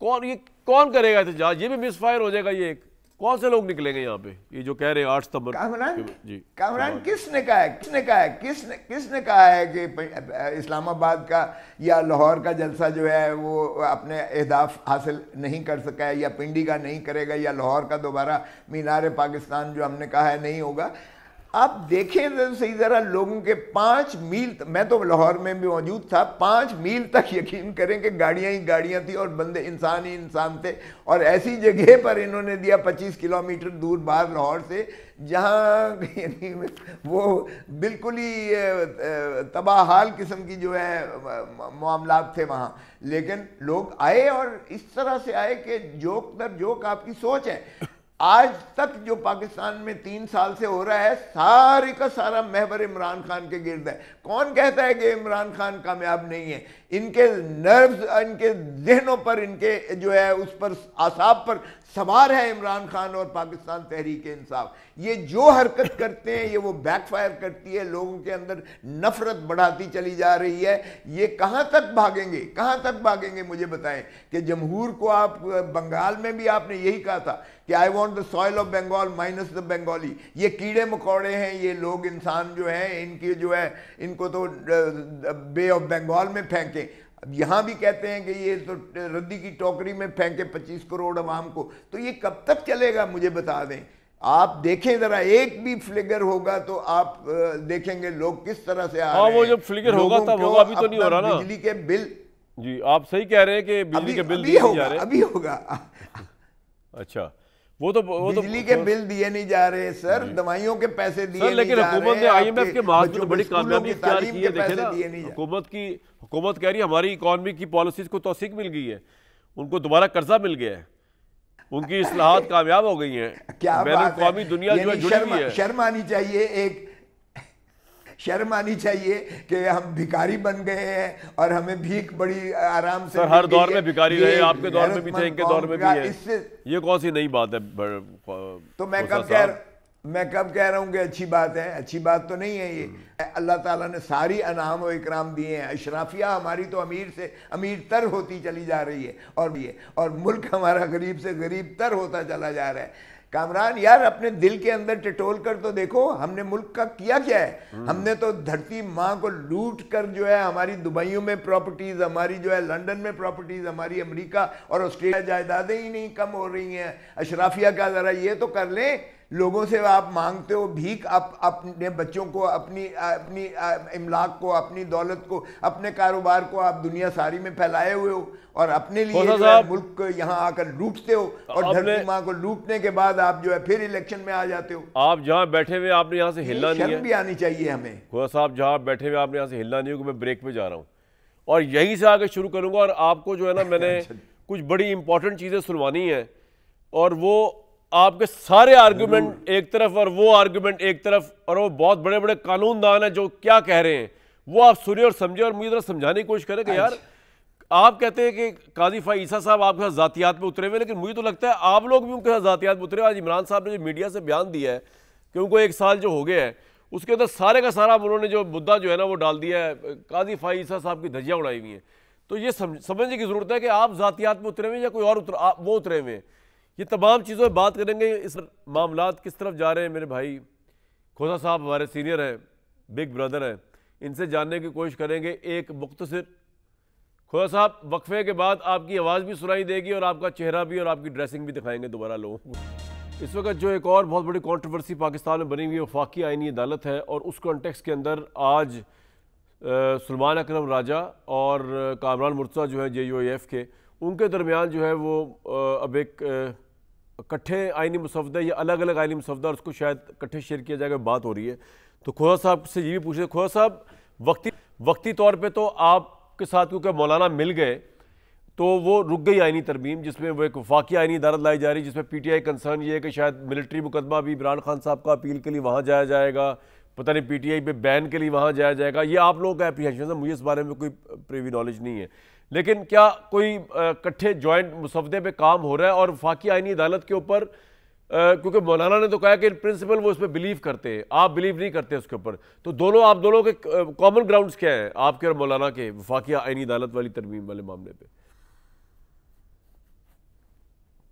कौन करेगा एहतजाज? ये भी मिसफायर हो जाएगा। ये कौन से लोग निकलेंगे यहाँ पे? ये जो कह रहे हैं 8 सितंबर कामरान किसने कहा है कि इस्लामाबाद का या लाहौर का जलसा जो है वो अपने अहदाफ हासिल नहीं कर सका है, या पिंडी का नहीं करेगा, या लाहौर का दोबारा मीनार पाकिस्तान जो हमने कहा है नहीं होगा? आप देखें तो सही ज़रा, लोगों के 5 मील, मैं तो लाहौर में भी मौजूद था, 5 मील तक यकीन करें कि गाड़ियाँ ही गाड़ियाँ थी और बंदे इंसान ही इंसान थे। और ऐसी जगह पर इन्होंने दिया 25 किलोमीटर दूर बाहर लाहौर से, जहाँ वो बिल्कुल ही तबाहाल किस्म की जो है मामलात थे वहाँ। लेकिन लोग आए और इस तरह से आए कि जोक दर जोक आपकी सोच है। आज तक जो पाकिस्तान में 3 साल से हो रहा है, सारे का सारा महवर इमरान खान के गिर्द है। कौन कहता है कि इमरान खान कामयाब नहीं है? इनके नर्व्स, इनके जहनों पर, इनके जो है उस पर आसाब पर सवार है इमरान खान और पाकिस्तान तहरीक इंसाफ। ये जो हरकत करते हैं ये वो बैकफायर करती है, लोगों के अंदर नफरत बढ़ाती चली जा रही है। ये कहाँ तक भागेंगे, कहाँ तक भागेंगे? मुझे बताएं कि जमहूर को आप बंगाल में भी आपने यही कहा था कि I want the soil of Bengal minus the Bengali. ये कीड़े मकोड़े हैं, ये लोग इंसान जो हैं, इनकी जो है इनको तो बे ऑफ बंगाल में फेंकें। अब यहाँ भी कहते हैं कि ये तो रद्दी की टोकरी में फेंके 25 करोड़ अवाम को। तो ये कब तक चलेगा मुझे बता दें। आप देखें जरा, एक भी फ्लिगर होगा तो आप देखेंगे लोग किस तरह से आ रहे हैं। वो जब फ्लिगर होगा तब होगा, अभी तो नहीं हो रहा ना। बिजली के बिल, जी आप सही कह रहे हैं कि बिजली के बिल दिए नहीं जा रहे। अभी होगा। अच्छा, वो तो बिजली के बिल दिए नहीं जा रहे सर, दवाइयों के पैसे दिए नहीं जा रहे। लेकिन हुकूमत ने IMF के मार्च में बड़ी कामयाबी इख्तियार की है। देखे ना, हुकूमत कह रही है हमारी इकॉनमी की पॉलिसीज को तौसीक मिल गई है, उनको दोबारा कर्जा मिल गया है, उनकी इस्लाहात कामयाब हो गई हैं। क्या बात है, कौमी दुनिया जो है जुड़ी हुई है। शर्म आनी चाहिए, एक शर्म आनी चाहिए कि हम भिखारी बन गए हैं और हमें भीख बड़ी आराम से। सर हर दौर में भिखारी रहे, आपके दौर में भी थे, इनके दौर में भी है। इससे ये कौन सी नई बात है? तो मैं कब कह रहा हूँ कि अच्छी बात है? अच्छी बात तो नहीं है ये। अल्लाह ताला ने सारी अनाम और इकराम दिए हैं। अशराफिया हमारी तो अमीर से अमीर तर होती चली जा रही है, और मुल्क हमारा गरीब से गरीब तर होता चला जा रहा है। कामरान यार, अपने दिल के अंदर टिटोल कर तो देखो, हमने मुल्क का किया क्या है? हमने तो धरती माँ को लूट कर जो है हमारी दुबईयों में प्रॉपर्टीज, हमारी जो है लंदन में प्रॉपर्टीज, हमारी अमेरिका और ऑस्ट्रेलिया जायदादें ही नहीं कम हो रही हैं। अशराफिया का जरा ये तो कर लें। लोगों से आप मांगते हो भीख, अपने बच्चों को, अपनी अपनी इमलाक को, अपनी दौलत को, अपने कारोबार को आप दुनिया सारी में फैलाए हुए हो, और अपने लिए जो है मुल्क को यहाँ आकर लूटते हो, और धरती माँ को लूटने के बाद आप जो है फिर इलेक्शन में आ जाते हो। आप जहाँ बैठे हुए आपने यहाँ से हिलना नहीं है। शर्म भी आनी चाहिए हमें। खुदा साहब जहाँ बैठे हुए आपने यहाँ से हिलना नहीं हो कि मैं ब्रेक पे जा रहा हूँ और यहीं से आगे शुरू करूँगा। और आपको जो है ना, मैंने कुछ बड़ी इंपॉर्टेंट चीज़ें सुनवानी है, और वो आपके सारे आर्गुमेंट एक तरफ और वो आर्गुमेंट एक तरफ, और वो बहुत बड़े बड़े कानूनदान हैं जो क्या कह रहे हैं वो आप सुनिए और समझे, और मुझे तरह समझाने की कोशिश करें कि यार आप कहते हैं कि काजी फ़ाई ईसा साहब आपके साथ ज़ातियात में उतरे हुए, लेकिन मुझे तो लगता है आप लोग भी उनके साथ ज़ातियात में उतरे। आज इमरान साहब ने जो मीडिया से बयान दिया है कि उनको 1 साल जो हो गया है, उसके अंदर सारे का सारा उन्होंने जो मुद्दा जो है ना वो डाल दिया है, काजी फ़ाई ईसा साहब की धज्जियाँ उड़ाई हुई हैं। तो ये समझने की ज़रूरत है कि आप ज़ातियात में उतरे हुए या कोई और वो उतरे हुए हैं। ये तमाम चीज़ों पर बात करेंगे। इस मामलात किस तरफ जा रहे हैं, मेरे भाई खोसा साहब हमारे सीनियर हैं, बिग ब्रदर हैं, इनसे जानने की कोशिश करेंगे। एक मुख्तसर खोसा साहब, वक्फे के बाद आपकी आवाज़ भी सुनाई देगी और आपका चेहरा भी और आपकी ड्रेसिंग भी दिखाएंगे दोबारा लोगों को। इस वक्त जो एक और बहुत बड़ी कंट्रोवर्सी पाकिस्तान में बनी हुई है वफाकी आईनी अदालत है, और उस कॉन्टेक्स्ट के अंदर आज सलमान अकरम राजा और कामरान मुर्तज़ा जो है JUIF के, उनके दरमियान जो है वो अब एक इकट्ठे आईनी मुसवदा या अलग अलग आईनी मुसवदा, और उसको शायद इकट्ठे शेयर किया जाएगा, बात हो रही है। तो खोसा साहब से ये भी पूछ रहे, खोसा साहब वक्ती तौर पे तो आपके साथ क्योंकि मौलाना मिल गए तो वो रुक गई आईनी तरमीम, जिसमें वो एक वफाकी आईनी अदालत लाई जा रही है, जिसमें PTI कंसर्न ये है कि शायद मिलिट्री मुकदमा भी इमरान खान साहब का अपील के लिए वहाँ जाया जाएगा, पता नहीं PTI पे बैन के लिए वहाँ जाया जाएगा। ये आप लोगों का एप्रीहेंशन है, मुझे इस बारे में कोई प्रीवी नॉलेज नहीं है, लेकिन क्या कोई इकट्ठे जॉइंट मुसवदे पे काम हो रहा है? और वफाकी आईनी अदालत के ऊपर क्योंकि मौलाना ने तो कहा कि इन प्रिंसिपल वो इस पर बिलीव करते हैं, आप बिलीव नहीं करते उसके ऊपर, तो आप दोनों के कॉमन ग्राउंड्स क्या हैं आपके और मौलाना के वफाकी आईनी अदालत वाली तरमीम वाले मामले पे?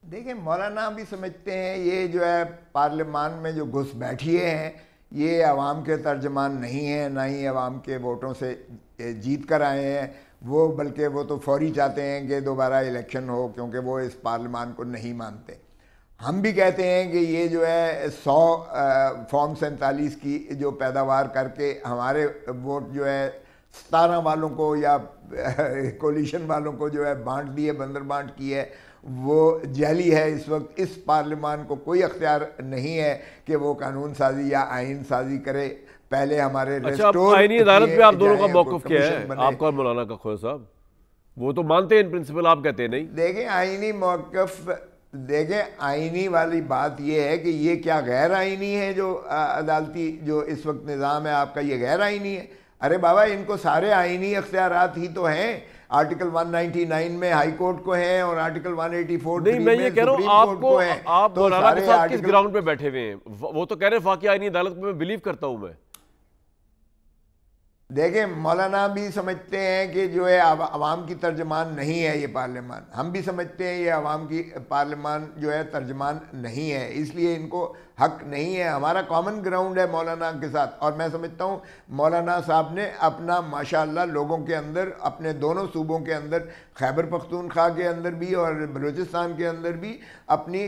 देखिए, मौलाना भी समझते हैं ये जो है पार्लियामान में जो घुस बैठिए हैं ये अवाम के तर्जमान नहीं है, ना ही अवाम के वोटों से जीत कर आए हैं वो, बल्कि वो तो फौरी चाहते हैं कि दोबारा इलेक्शन हो, क्योंकि वो इस पार्लियामान को नहीं मानते। हम भी कहते हैं कि ये जो है 100 फॉर्म 47 की जो पैदावार करके हमारे वोट जो है 17 वालों को या कोलिशन वालों को जो है बांट दिए, बंदर बांट की है, वो जाली है। इस वक्त इस पार्लियामान को कोई अख्तियार नहीं है कि वो कानून साजी या आइन साजी करे। पहले हमारे आईनी अदालत पे आप दोनों का मौक़िफ़ क्या है, आपका और मौलाना का? खोसा साहब वो तो मानते हैं इन प्रिंसिपल, आप कहते हैं नहीं। देखें, आईनी मौक़िफ़, देखें आईनी वाली बात ये है कि ये क्या गैर आईनी है? जो अदालती जो इस वक्त निज़ाम है आपका, ये गैर आईनी है? अरे बाबा, इनको सारे आईनी अख्तियारात ही तो हैं। आर्टिकल 199 में हाई कोर्ट को है और आर्टिकल 184 नहीं, मैं ये कह रहा हूँ आपको, आप तो मौलाना के साथ किस ग्राउंड पे बैठे हुए हैं? वो तो कह रहे हैं फाकी आईनी अदालत में, मैं बिलीव करता हूं मैं। देखें, मौलाना भी समझते हैं कि जो है अवाम की तर्जमान नहीं है ये पार्लियामान। हम भी समझते हैं ये अवाम की पार्लियामान जो है तर्जमान नहीं है, इसलिए इनको हक नहीं है। हमारा कॉमन ग्राउंड है मौलाना के साथ। और मैं समझता हूँ मौलाना साहब ने अपना माशाअल्लाह लोगों के अंदर, अपने दोनों सूबों के अंदर, खैबर पख्तूनख्वा के अंदर भी और बलूचिस्तान के अंदर भी अपनी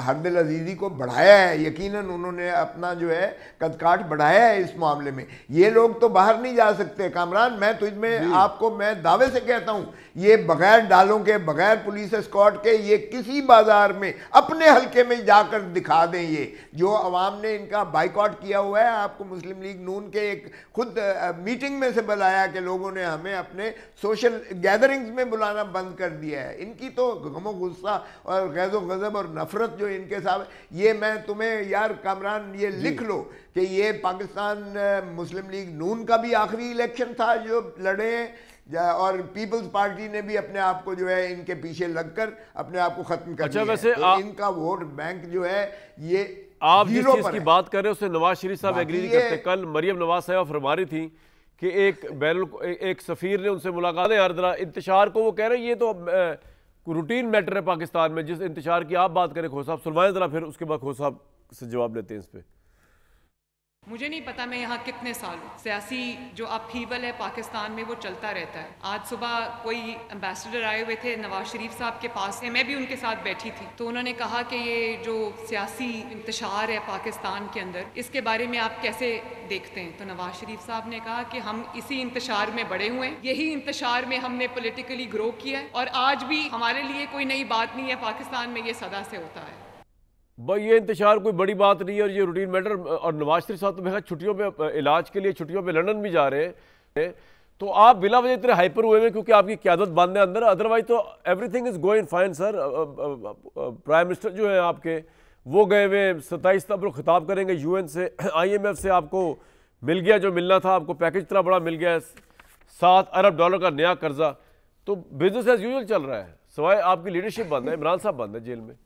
हरदिल अजीज़ी को बढ़ाया है। यकीनन उन्होंने अपना जो है कदकाठ बढ़ाया है इस मामले में। ये लोग तो बाहर नहीं जा सकते कामरान। मैं तुझ में आपको मैं दावे से कहता हूँ, ये बगैर डालों के, बगैर पुलिस एस्कॉर्ट के, ये किसी बाजार में अपने हल्के में जाकर दिखा दें। ये जो अवाम ने इनका बाइकआउट किया हुआ है, आपको मुस्लिम लीग नून के एक खुद मीटिंग में से बुलाया कि लोगों ने हमें अपने सोशल गैदरिंग्स में बुलाना बंद कर दिया है। इनकी तो गमो गुस्सा और गैज़ो गज़ब और नफरत जो इनके साथ, ये मैं तुम्हें यार कामरान ये लिख लो कि ये पाकिस्तान मुस्लिम लीग नून का भी आखिरी इलेक्शन था जो लड़े हैं, और पीपल्स पार्टी ने भी अपने आप को जो है इनके पीछे लगकर अपने आप को खत्म कर दिया। वैसे तो इनका वोट बैंक जो है ये आप जिस चीज की बात कर रहे हो उससे नवाज शरीफ साहब एग्री नहीं करते। कल मरियम नवाज साहब फरमा रही थी कि एक सफीर ने उनसे मुलाकात, यार जरा इंतशार को वो कह रहे हैं ये तो रूटीन मैटर है पाकिस्तान में, जिस इंतशार की आप बात करें। खो साहब सुनवाएं जरा, फिर उसके बाद खो साहब से जवाब लेते हैं इस पे। मुझे नहीं पता मैं यहाँ कितने साल हूँ, सियासी जो अपहीवल है पाकिस्तान में वो चलता रहता है। आज सुबह कोई एम्बेसडर आए हुए थे नवाज शरीफ साहब के पास, मैं भी उनके साथ बैठी थी, तो उन्होंने कहा कि ये जो सियासी इंतशार है पाकिस्तान के अंदर, इसके बारे में आप कैसे देखते हैं? तो नवाज शरीफ साहब ने कहा कि हम इसी इंतशार में बड़े हुए हैं, यही इंतशार में हमने पोलिटिकली ग्रो किया है, और आज भी हमारे लिए कोई नई बात नहीं है, पाकिस्तान में ये सदा से होता है। भाई ये इंतशार कोई बड़ी बात नहीं है और ये रूटीन मैटर। और नवाज शरीफ साहब तो मैं छुट्टियों पे, इलाज के लिए छुट्टियों पे लंदन भी जा रहे हैं, तो आप बिला वजह इतने हाइपर हुए हैं क्योंकि आपकी क़यादत बंद है अंदर। अदरवाइज तो everything is going fine sir. Prime minister जो है आपके वो गए हुए 27 सितंबर को खिताब करेंगे यूएन से, IMF से आपको मिल गया जो मिलना था, आपको पैकेज इतना बड़ा मिल गया है, $7 अरब का नया कर्जा। तो बिजनेस एज यूजुअल चल रहा है, सिवाय आपकी लीडरशिप बंद है। इमरान साहब बंद है जेल में।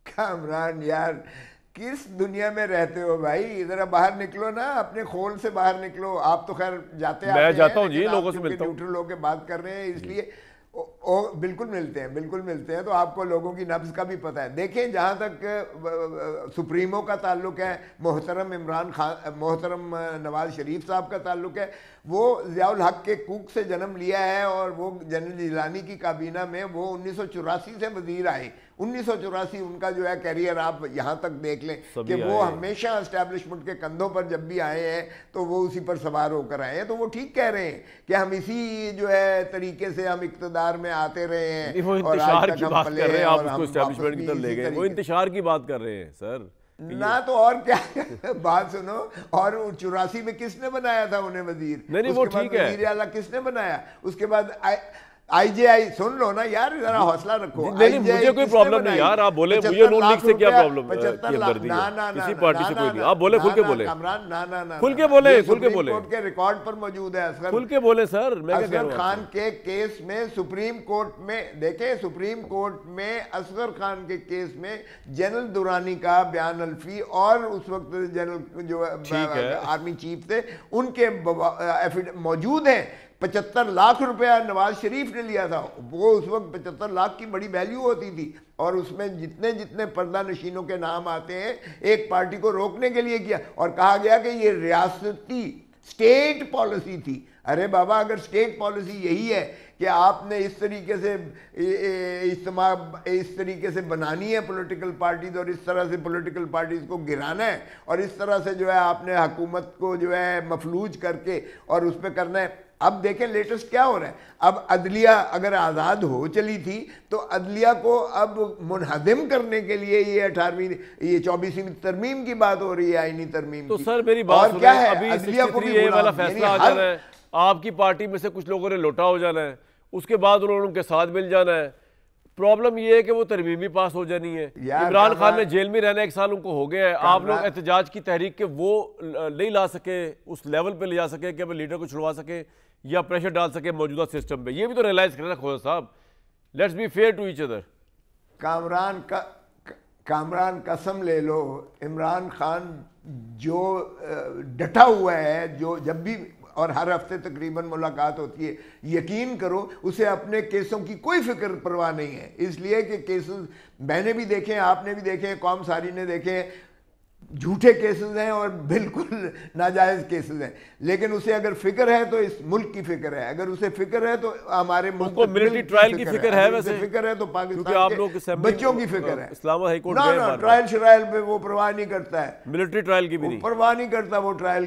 कामरान यार, किस दुनिया में रहते हो भाई? इधर बाहर निकलो ना, अपने खोल से बाहर निकलो। आप तो खैर मैं जाता हूँ जी, लोगों से मिलता हूँ। न्यूट्रल होकर बात कर रहे हैं इसलिए बिल्कुल मिलते हैं, बिल्कुल मिलते हैं, तो आपको लोगों की नब्ज का भी पता है। देखें, जहाँ तक सुप्रीमो का ताल्लुक है, मोहतरम इमरान खान, मोहतरम नवाज शरीफ साहब का ताल्लुक है, वो ज़ियाउल हक के कूक से जन्म लिया है और वो जनरल जिलानी की काबीना में वो 1984 से वजीर आए। 1984 उनका जो है कैरियर, आप यहाँ तक देख लें कि वो हमेशा एस्टैब्लिशमेंट के कंधों पर जब भी आए हैं तो वो उसी पर सवार होकर आए हैं। तो वो ठीक कह रहे हैं कि हम इसी जो है तरीके से हम इक़्तिदार में आते रहे हैं। वो इंतशार की बात कर रहे हैं, आप उसको एस्टैब्लिशमेंट की तरफ ले गए। वो इंतशार की बात कर रहे हैं सर ना, तो और क्या बात सुनो। और 84 में किसने बनाया था उन्हें वजीर? नहीं वो ठीक है, वजीर आला किसने बनाया? उसके बाद IJI सुन लो ना यार, जरा हौसला रखो। नहीं मुझे कोई प्रॉब्लम नहीं यार, आप बोले मुझे नून लीग से क्या प्रॉब्लम है? किसी पार्टी से कोई नहीं, आप बोले खुल के बोले, खुल के बोले, खुल के बोले, के रिकॉर्ड पर मौजूद है। खुल के बोले सर। मैं असगर खान के केस में सुप्रीम कोर्ट में, देखें सुप्रीम कोर्ट में असगर खान के केस में जनरल दुरानी का बयान अल्फी और उस वक्त जनरल जो आर्मी चीफ थे उनके मौजूद हैं। 75 लाख रुपया नवाज शरीफ ने लिया था। वो उस वक्त 75 लाख की बड़ी वैल्यू होती थी, और उसमें जितने जितने पर्दा नशीनों के नाम आते हैं एक पार्टी को रोकने के लिए किया, और कहा गया कि ये रियासती स्टेट पॉलिसी थी। अरे बाबा, अगर स्टेट पॉलिसी यही है कि आपने इस तरीके से इस तरीके से बनानी है पॉलिटिकल पार्टीज, और इस तरह से पॉलिटिकल पार्टीज को गिराना है, और इस तरह से जो है आपने हुकूमत को जो है मफलूज करके और उस पर करना है। अब देखें लेटेस्ट क्या हो रहा है। अब अदलिया अगर आज़ाद हो चली थी तो अदलिया को अब मुनहदिम करने के लिए ये 24वीं तरमीम की बात हो रही है, आईनी तरमीम तो की। सर मेरी बात और क्या है, अभी अदलिया को भी ये वाला फैसला आ जाना है, आपकी पार्टी में से कुछ लोगों ने लोटा हो जाना है, उसके बाद उन्होंने उनके साथ मिल जाना है, प्रॉब्लम ये है कि वो तरमीम भी पास हो जानी है। इमरान खान ने जेल में रहना 1 साल उनको हो गया है, आप लोग एहतजाज की तहरीक के वो नहीं ला सके, उस लेवल पे ले जा सके कि अपने लीडर को छुड़वा सके या प्रेशर डाल सके मौजूदा सिस्टम पे। ये भी तो रियलाइज करना खोजा साहब, let's be fair to each other. Kamran कसम ले लो, इमरान खान जो डटा हुआ है, जो जब भी और हर हफ्ते तकरीबन मुलाकात होती है, यकीन करो उसे अपने केसों की कोई फिक्र परवाह नहीं है। इसलिए कि केसेस मैंने भी देखे हैं, आपने भी देखे हैं, कौम सारी ने देखे हैं, झूठे केसेस हैं और बिल्कुल नाजायज़ केसेस हैं। लेकिन उसे अगर फिक्र है तो इस मुल्क की फिक्र है, अगर उसे फिक्र है तो हमारे मिलिट्री ट्रायल की फिक्र है, वैसे फिक्र है तो पाकिस्तान के बच्चों की फिक्र है। इस्लामाबाद हाई कोर्ट गए, ट्रायल शरायल पे वो परवाह नहीं करता है, मिलिट्री ट्रायल की भी नहीं परवाह नहीं करता वो ट्रायल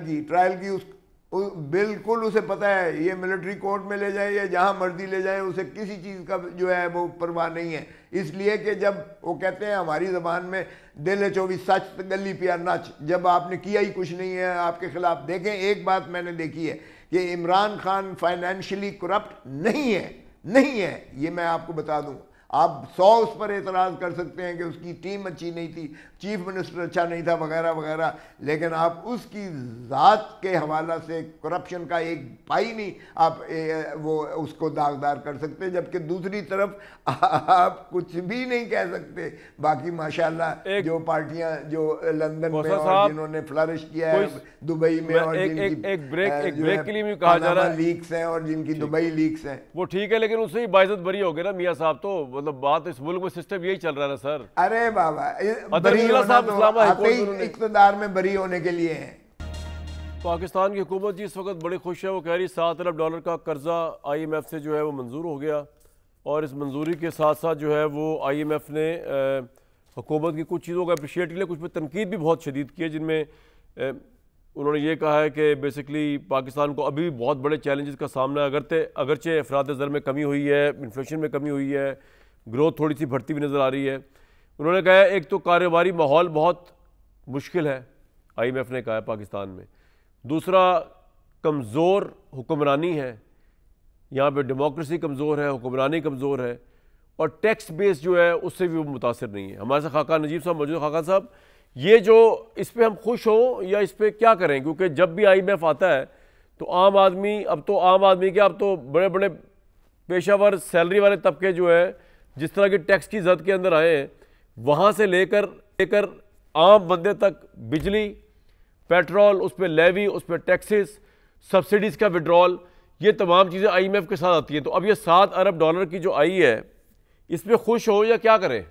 की बिल्कुल उसे पता है ये मिलिट्री कोर्ट में ले जाए या जहां मर्जी ले जाए, उसे किसी चीज़ का जो है वो परवाह नहीं है। इसलिए कि जब वो कहते हैं हमारी ज़बान में दिल है 24 सच गली पिया नच, जब आपने किया ही कुछ नहीं है आपके खिलाफ। देखें, एक बात मैंने देखी है कि इमरान खान फाइनेंशियली करप्ट नहीं है, ये मैं आपको बता दूं। आप 100 उस पर एतराज़ कर सकते हैं कि उसकी टीम अच्छी नहीं थी, चीफ मिनिस्टर अच्छा नहीं था वगैरह वगैरह, लेकिन आप उसकी ज़ात के हवाला से करप्शन का एक पाई नहीं आप वो उसको दागदार कर सकते, जबकि दूसरी तरफ आप कुछ भी नहीं कह सकते। बाकी माशाल्लाह जो पार्टियां जो लंदन में और जिन्होंने फ्लरिश किया है दुबई में, और एक ब्रेक के लिए भी कहा जा रहा है लीक्स हैं और जिनकी दुबई लीक्स हैं, वो ठीक है, लेकिन उससे ही बाइज्जत बरी हो गए ना मियाँ साहब। तो मतलब बात इस मुल्क में सिस्टम यही चल रहा है ना सर। अरे बाबा, इक़्तिदार में बरी होने के लिए हैं। पाकिस्तान की हुकूमत जी इस वक्त बड़ी खुश है, वो कह रही $7 अरब का कर्जा IMF से जो है वो मंजूर हो गया, और इस मंजूरी के साथ साथ जो है वो IMF ने हुकूमत की कुछ चीज़ों का अप्रिशिएट किया, कुछ पर तनकीद भी बहुत शदीद की है, जिनमें उन्होंने ये कहा है कि बेसिकली पाकिस्तान को अभी भी बहुत बड़े चैलेंजेस का सामना है। अगरचे अफराद ज़र में कमी हुई है, इन्फ्लेशन में कमी हुई है, ग्रोथ थोड़ी सी बढ़ती हुई नज़र आ रही है। उन्होंने कहा है एक तो कारोबारी माहौल बहुत मुश्किल है, IMF ने कहा है पाकिस्तान में। दूसरा, कमज़ोर हुक्मरानी है, यहाँ पे डेमोक्रेसी कमज़ोर है, हुक्मरानी कमज़ोर है, और टैक्स बेस जो है उससे भी वो मुतासर नहीं है। हमारे साथ खाका नजीब साहब मौजूद। खाका साहब, ये जो इस पर हम खुश हों या इस पर क्या करें? क्योंकि जब भी IMF आता है तो आम आदमी के अब तो बड़े बड़े पेशावर सैलरी वाले तबके जो है जिस तरह की टैक्स की जद के अंदर आए हैं, वहाँ से लेकर आम बंदे तक बिजली, पेट्रोल, उस पर लेवी, उस पर टैक्सेस, सब्सिडीज़ का विड्रॉल, ये तमाम चीज़ें IMF के साथ आती हैं। तो अब ये $7 अरब की जो आई है, इस पर खुश हो या क्या करें?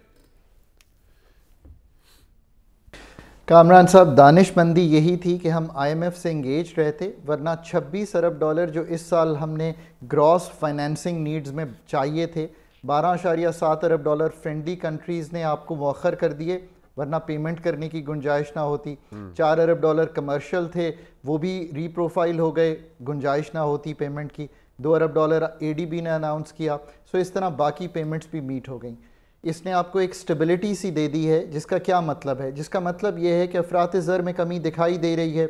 कामरान साहब, दानिशमंदी यही थी कि हम IMF से इंगेज रहे थे, वरना $26 अरब जो इस साल हमने ग्रॉस फाइनेंसिंग नीड्स में चाहिए थे, $12.7 अरब फ्रेंडली कंट्रीज़ ने आपको मौखर कर दिए, वरना पेमेंट करने की गुंजाइश ना होती। $4 अरब कमर्शियल थे, वो भी रीप्रोफाइल हो गए, गुंजाइश ना होती पेमेंट की। $2 अरब ADB ने अनाउंस किया। सो इस तरह बाकी पेमेंट्स भी मीट हो गई। इसने आपको एक स्टेबिलिटी सी दे दी है, जिसका क्या मतलब है? जिसका मतलब ये है कि अफरात ज़र में कमी दिखाई दे रही है,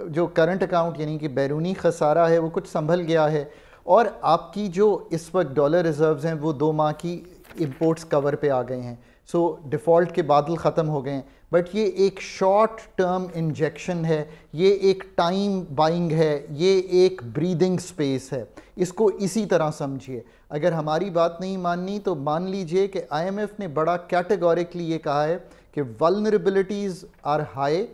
जो करंट अकाउंट यानी कि बैरूनी खसारा है वो कुछ संभल गया है, और आपकी जो इस वक्त डॉलर रिजर्व्स हैं वो 2 माह की इंपोर्ट्स कवर पे आ गए हैं। सो डिफ़ॉल्ट के बादल ख़त्म हो गए हैं। बट ये एक शॉर्ट टर्म इंजेक्शन है, ये एक टाइम बाइंग है, ये एक ब्रीदिंग स्पेस है। इसको इसी तरह समझिए। अगर हमारी बात नहीं माननी तो मान लीजिए कि IMF ने बड़ा कैटेगोरिकली ये कहा है कि वल्नरेबिलिटीज़ आर हाई,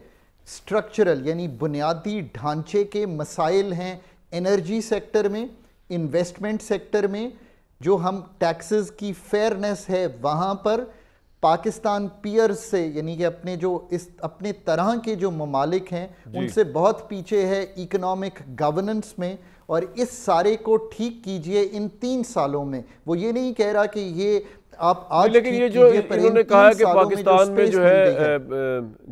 स्ट्रक्चरल यानी बुनियादी ढांचे के मसाइल हैं एनर्जी सेक्टर में, इन्वेस्टमेंट सेक्टर में, जो हम टैक्सेस की फेयरनेस है वहाँ पर पाकिस्तान पियर्स से यानी कि अपने तरह के जो ममालिक हैं उनसे बहुत पीछे है इकोनॉमिक गवर्नेंस में, और इस सारे को ठीक कीजिए इन 3 सालों में। वो ये नहीं कह रहा कि ये आप आज, लेकिन ये जो इन्होंने कहा है कि पाकिस्तान में जो है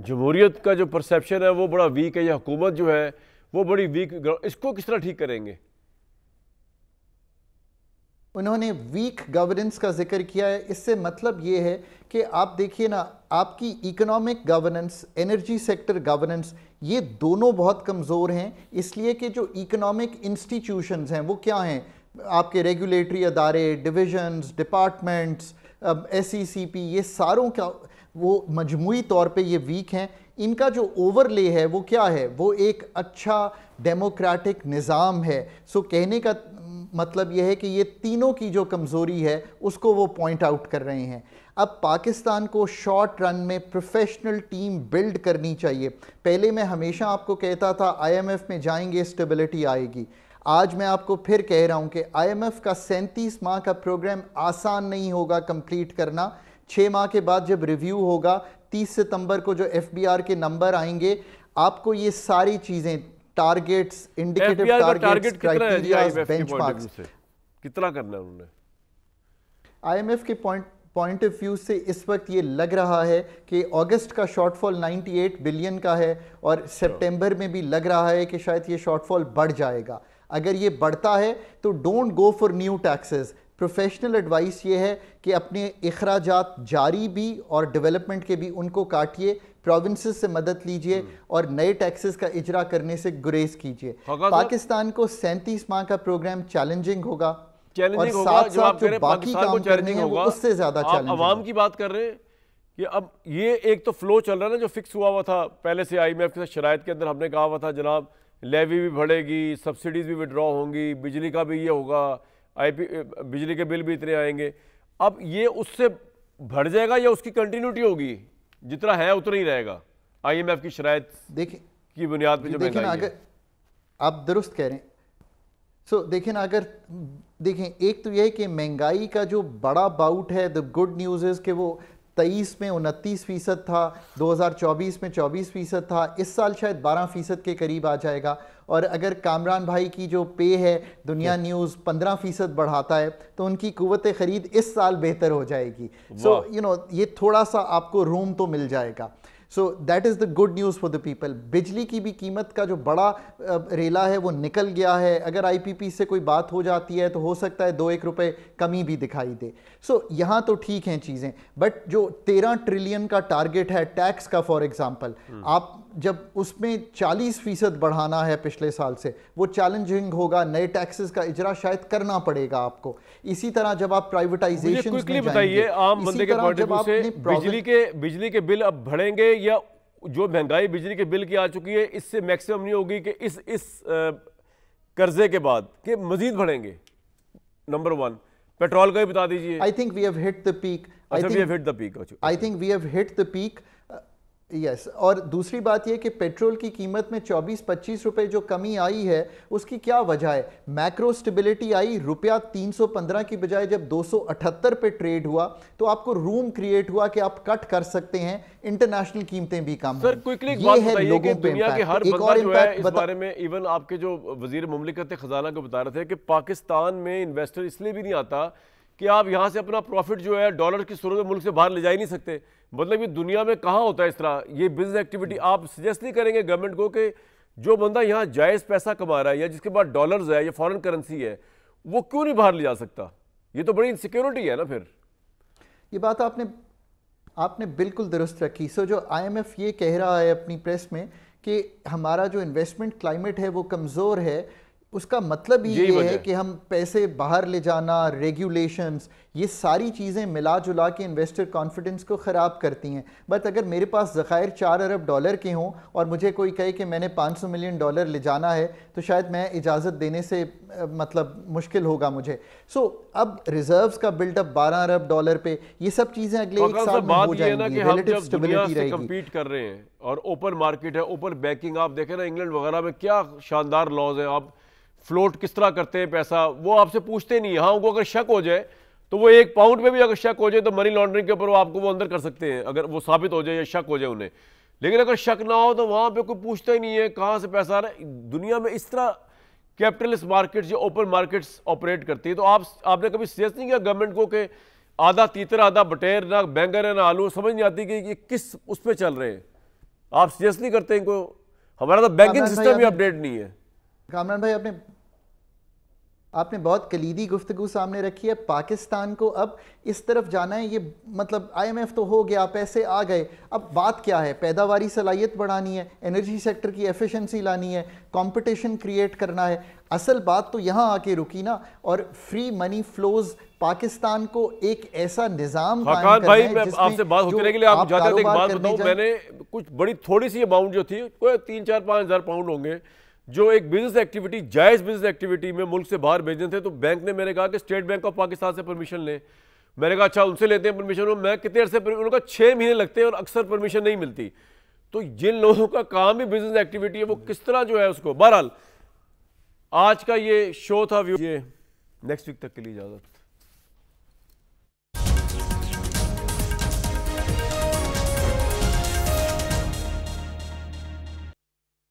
जमहूरियत का जो परसेप्शन है वो बड़ा वीक है, या हुकूमत जो है वो बड़ी वीक, इसको किस तरह ठीक करेंगे? उन्होंने वीक गवर्नेंस का जिक्र किया है। इससे मतलब ये है कि आप देखिए ना, आपकी economic governance, energy sector governance, ये दोनों बहुत कमज़ोर हैं, इसलिए कि जो इकोनॉमिक इंस्टीट्यूशंस हैं वो क्या हैं? आपके रेगुलेटरी अदारे, डिविजन्स, डिपार्टमेंट्स, SECP, ये सारों का वो मजमूई तौर पे ये वीक हैं। इनका जो ओवरले है वो क्या है, वो एक अच्छा डेमोक्रेटिक निज़ाम है। सो कहने का मतलब यह है कि ये तीनों की जो कमज़ोरी है उसको वो पॉइंट आउट कर रहे हैं। अब पाकिस्तान को शॉर्ट रन में प्रोफेशनल टीम बिल्ड करनी चाहिए। पहले मैं हमेशा आपको कहता था IMF में जाएंगे स्टेबिलिटी आएगी। आज मैं आपको फिर कह रहा हूँ कि IMF का 37 माह का प्रोग्राम आसान नहीं होगा कंप्लीट करना। 6 माह के बाद जब रिव्यू होगा, 30 सितंबर को जो FBR के नंबर आएंगे, आपको ये सारी चीज़ें, targets, indicative targets, criterias, benchmarks, कितना करना है उन्होंने? IMF के पॉइंट ऑफ व्यू से इस वक्त ये लग रहा है कि अगस्त का शॉर्टफॉल 98 बिलियन का है और सितंबर में भी लग रहा है कि शायद ये शॉर्टफॉल बढ़ जाएगा। अगर ये बढ़ता है तो don't go for new taxes. Professional advice ये है कि अपने अखराजात जारी भी और डेवलपमेंट के भी उनको काटिए, प्रोविंसेस से मदद लीजिए और नए टैक्सेस का इजरा करने से गुरेज कीजिए। पाकिस्तान को 37 माह का प्रोग्राम चैलेंजिंग होगा और साथ साथ जो बाकी काम करने हैं वो उससे ज्यादा चैलेंजिंग। अवाम की बात कर रहे हैं कि अब ये एक तो फ्लो चल रहा है ना जो फिक्स हुआ था पहले से IMF के साथ शराइत के अंदर। हमने कहा हुआ था जनाब लेवी भी बढ़ेगी, सब्सिडीज भी विड्रॉ होंगी, बिजली का भी ये होगा, बिजली के बिल भी इतने आएंगे। अब ये उससे बढ़ जाएगा या उसकी कंटिन्यूटी होगी? जितना है उतना ही रहेगा IMF की शराइत की बुनियाद पे जो महंगाई है। अगर आप दुरुस्त कह रहे हैं, सो देखें ना, अगर देखें, एक तो यह है कि महंगाई का जो बड़ा बाउट है, द गुड न्यूज़ इज़ कि वो 23 में 29% था, 2024 में 24% था, इस साल शायद 12% के करीब आ जाएगा। और अगर कामरान भाई की जो पे है दुनिया न्यूज़ 15% बढ़ाता है तो उनकी कुव्वत ख़रीद इस साल बेहतर हो जाएगी। सो यू नो ये थोड़ा सा आपको रूम तो मिल जाएगा। So that is the good news for the people. बिजली की भी कीमत का जो बड़ा रेला है वो निकल गया है। अगर IPP से कोई बात हो जाती है तो हो सकता है 2-1 रुपए कमी भी दिखाई दे। सो यहाँ तो ठीक हैं चीज़ें, बट जो 13 ट्रिलियन का टारगेट है टैक्स का, फॉर एग्जांपल, आप जब उसमें 40% बढ़ाना है पिछले साल से, वो चैलेंजिंग होगा। नए टैक्सेस का इजरा शायद करना पड़ेगा आपको। इसी तरह जब आप प्राइवेटाइजेशन में जाएंगे, आम बंदे के पॉइंट ऑफ व्यू से बिजली के बिल अब बढ़ेंगे या जो महंगाई बिजली के बिल की आ चुकी है इससे मैक्सिमम नहीं होगी कि इस कर्जे के बाद कि मजीद बढ़ेंगे? नंबर 1 पेट्रोल का भी बता दीजिए। I think we have hit the peak. I think we have hit the peak. Yes, और दूसरी बात यह कि पेट्रोल की कीमत में 24-25 रुपए जो कमी आई है उसकी क्या वजह है? मैक्रो स्टेबिलिटी आई, रुपया 315 की बजाय जब 278 पे ट्रेड हुआ तो आपको रूम क्रिएट हुआ कि आप कट कर सकते हैं, इंटरनेशनल कीमतें भी कम। सर क्विकली एक बात बताइए कि दुनिया के हर बंदा जो है इस बारे में, इवन आपके जो वजीर मुमलिकत खजाना को बता रहे थे कि पाकिस्तान में इन्वेस्टर इसलिए भी नहीं आता कि आप यहाँ से अपना प्रॉफिट जो है डॉलर की सूरत में मुल्क से बाहर ले जा ही नहीं सकते। मतलब ये दुनिया में कहाँ होता है इस तरह ये बिजनेस एक्टिविटी? आप सजेस्ट नहीं करेंगे गवर्नमेंट को कि जो बंदा यहाँ जायज़ पैसा कमा रहा है या जिसके पास डॉलर्स है या फॉरेन करेंसी है वो क्यों नहीं बाहर ले जा सकता? ये तो बड़ी इनसिक्योरिटी है ना। फिर ये बात आपने बिल्कुल दुरुस्त रखी। सो जो IMF ये कह रहा है अपनी प्रेस में कि हमारा जो इन्वेस्टमेंट क्लाइमेट है वो कमज़ोर है, उसका मतलब ही ये है कि हम पैसे बाहर ले जाना, रेगुलेशंस, ये सारी चीज़ें मिला जुला के इन्वेस्टर कॉन्फिडेंस को ख़राब करती हैं। बट अगर मेरे पास ज़खायर 4 अरब डॉलर के हों और मुझे कोई कहे कि मैंने 500 मिलियन डॉलर ले जाना है तो शायद मैं इजाज़त देने से मतलब मुश्किल होगा मुझे। सो अब रिजर्व्स का बिल्डअप 12 अरब डॉलर पे, ये सब चीज़ें अगले एक साल में हो जाएंगी, रिलेटिव स्टेबिलिटी रहेगी। कम्पीट कर रहे हैं और ओपन मार्केट है, ओपन बैंकिंग, आप देखें ना इंग्लैंड वगैरह में क्या शानदार लॉज है। आप फ्लोट किस तरह करते हैं पैसा, वो आपसे पूछते नहीं। हाँ, उनको अगर शक हो जाए तो वो 1 पाउंड में भी अगर शक हो जाए तो मनी लॉन्ड्रिंग के ऊपर वो आपको वो अंदर कर सकते हैं अगर वो साबित हो जाए या शक हो जाए उन्हें। लेकिन अगर शक ना हो तो वहाँ पे कोई पूछता ही नहीं है कहाँ से पैसा आ रहा है। दुनिया में इस तरह कैपिटलिस्ट मार्केट्स या ओपन मार्केट्स ऑपरेट करती है। तो आपने कभी सजेस्ट नहीं किया गवर्नमेंट को कि आधा तीतर आधा बटेर, ना बैंगन है ना आलू, समझ नहीं आती कि ये किस उस पर चल रहे हैं? आप सजेस्ट नहीं करते इनको? हमारा तो बैंकिंग सिस्टम भी अपडेट नहीं है। कामरान भाई, आपने आपने बहुत कलीदी गुफ्तगू सामने रखी है। पाकिस्तान को अब इस तरफ जाना है, ये मतलब IMF तो हो गया, पैसे आ गए, अब बात क्या है? पैदावारी सलाहियत बढ़ानी है, एनर्जी सेक्टर की एफिशिएंसी लानी है, कंपटीशन क्रिएट करना है। असल बात तो यहाँ आके रुकी ना। और फ्री मनी फ्लोज, पाकिस्तान को एक ऐसा निज़ाम खाकान भाई, मैं आपसे बात होती रहेगी, आप जाते थे एक बात बताऊं, मैंने कुछ बड़ी थोड़ी सी अमाउंट जो थी, कोई 3-4-5 हज़ार पाउंड होंगे, जो एक बिजनेस एक्टिविटी, जायज़ बिजनेस एक्टिविटी में मुल्क से बाहर भेजने थे, तो बैंक ने मैंने कहा कि स्टेट बैंक ऑफ पाकिस्तान से परमिशन लें। मैंने कहा अच्छा उनसे लेते हैं परमिशन, मैं कितने अर्से, उनका 6 महीने लगते हैं और अक्सर परमिशन नहीं मिलती। तो जिन लोगों का काम ही बिजनेस एक्टिविटी है, वो किस तरह जो है उसको। बहरहाल आज का ये शो था, ये नेक्स्ट वीक तक के लिए इजाज़त।